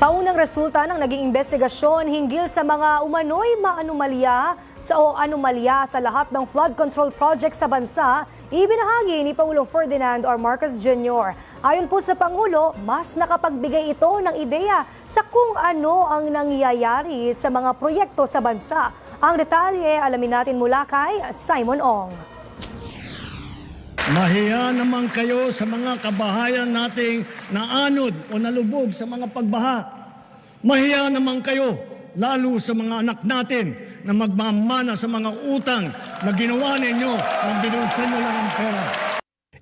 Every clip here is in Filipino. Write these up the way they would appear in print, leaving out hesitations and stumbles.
Paunang resulta ng naging investigasyon hinggil sa mga umano'y anomalya sa lahat ng flood control project sa bansa, ibinahagi ni Pangulong Ferdinand R. Marcos Jr. Ayon po sa Pangulo, mas nakapagbigay ito ng ideya sa kung ano ang nangyayari sa mga proyekto sa bansa. Ang detalye, alamin natin mula kay Simon Ong. Mahiya naman kayo sa mga kabahayan nating naanod o nalubog sa mga pagbaha. Mahiya naman kayo lalo sa mga anak natin na magmamana sa mga utang na ginawa ninyo nang binulsan nyo lang ang pera.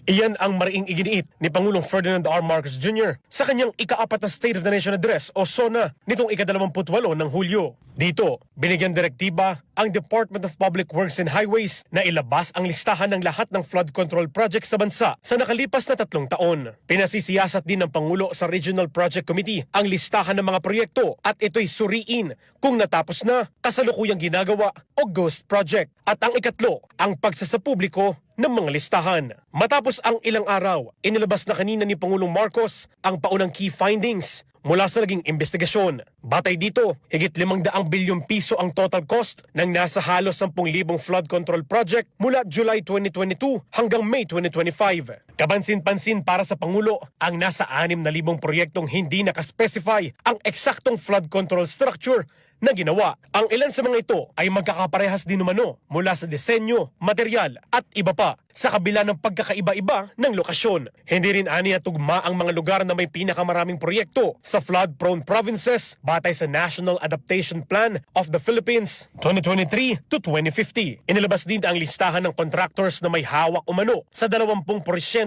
Iyan ang mariing iginiit ni Pangulong Ferdinand R. Marcos Jr. sa kanyang ika-4 na State of the Nation Address o SONA nitong ika-28 ng Hulyo. Dito, binigyan direktiba ang Department of Public Works and Highways na ilabas ang listahan ng lahat ng flood control projects sa bansa sa nakalipas na 3 taon. Pinasisiyasat din ng Pangulo sa Regional Project Committee ang listahan ng mga proyekto at ito'y suriin kung natapos na, kasalukuyang ginagawa o ghost project. At ang ikatlo, ang pagsasapubliko ng mga listahan. Matapos ang ilang araw, inilabas na kanina ni Pangulong Marcos ang paunang key findings mula sa naging investigasyon. Batay dito, higit 500 bilyong piso ang total cost ng nasa halos 10,000 flood control project mula July 2022 hanggang May 2025. Kapansin-pansin para sa Pangulo ang nasa 6,000 proyektong hindi nakaspecify ang eksaktong flood control structure na ginawa. Ang ilan sa mga ito ay magkakaparehas din umano mula sa disenyo, material at iba pa sa kabila ng pagkakaiba-iba ng lokasyon. Hindi rin aniya tugma ang mga lugar na may pinakamaraming proyekto sa flood-prone provinces batay sa National Adaptation Plan of the Philippines 2023 to 2050. Inilabas din ang listahan ng contractors na may hawak umano sa 20%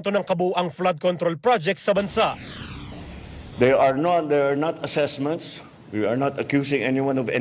ng kabuuang flood control projects sa bansa. There are not assessments. We are not accusing anyone of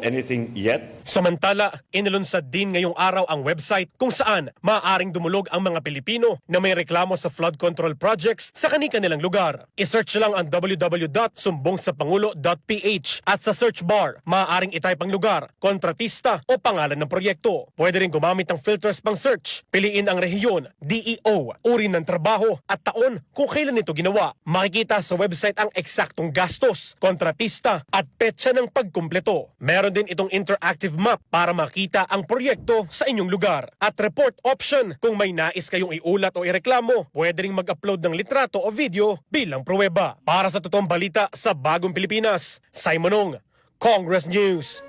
anything yet. Samantala, inilunsad din ngayong araw ang website kung saan maaaring dumulog ang mga Pilipino na may reklamo sa flood control projects sa kani-kanilang lugar. I-search lang ang www.sumbongsapangulo.ph at sa search bar, maaaring itype ang lugar, kontratista o pangalan ng proyekto. Pwede rin gumamit ng filters pang search. Piliin ang rehiyon, DEO, uri ng trabaho at taon kung kailan ito ginawa. Makikita sa website ang eksaktong gastos, kontratista at petsa ng pagkumpleto. Meron din itong interactive map para makita ang proyekto sa inyong lugar. At report option kung may nais kayong iulat o ireklamo, pwede ring mag-upload ng litrato o video bilang pruweba. Para sa totoong balita sa Bagong Pilipinas, Simon Ong, Congress News.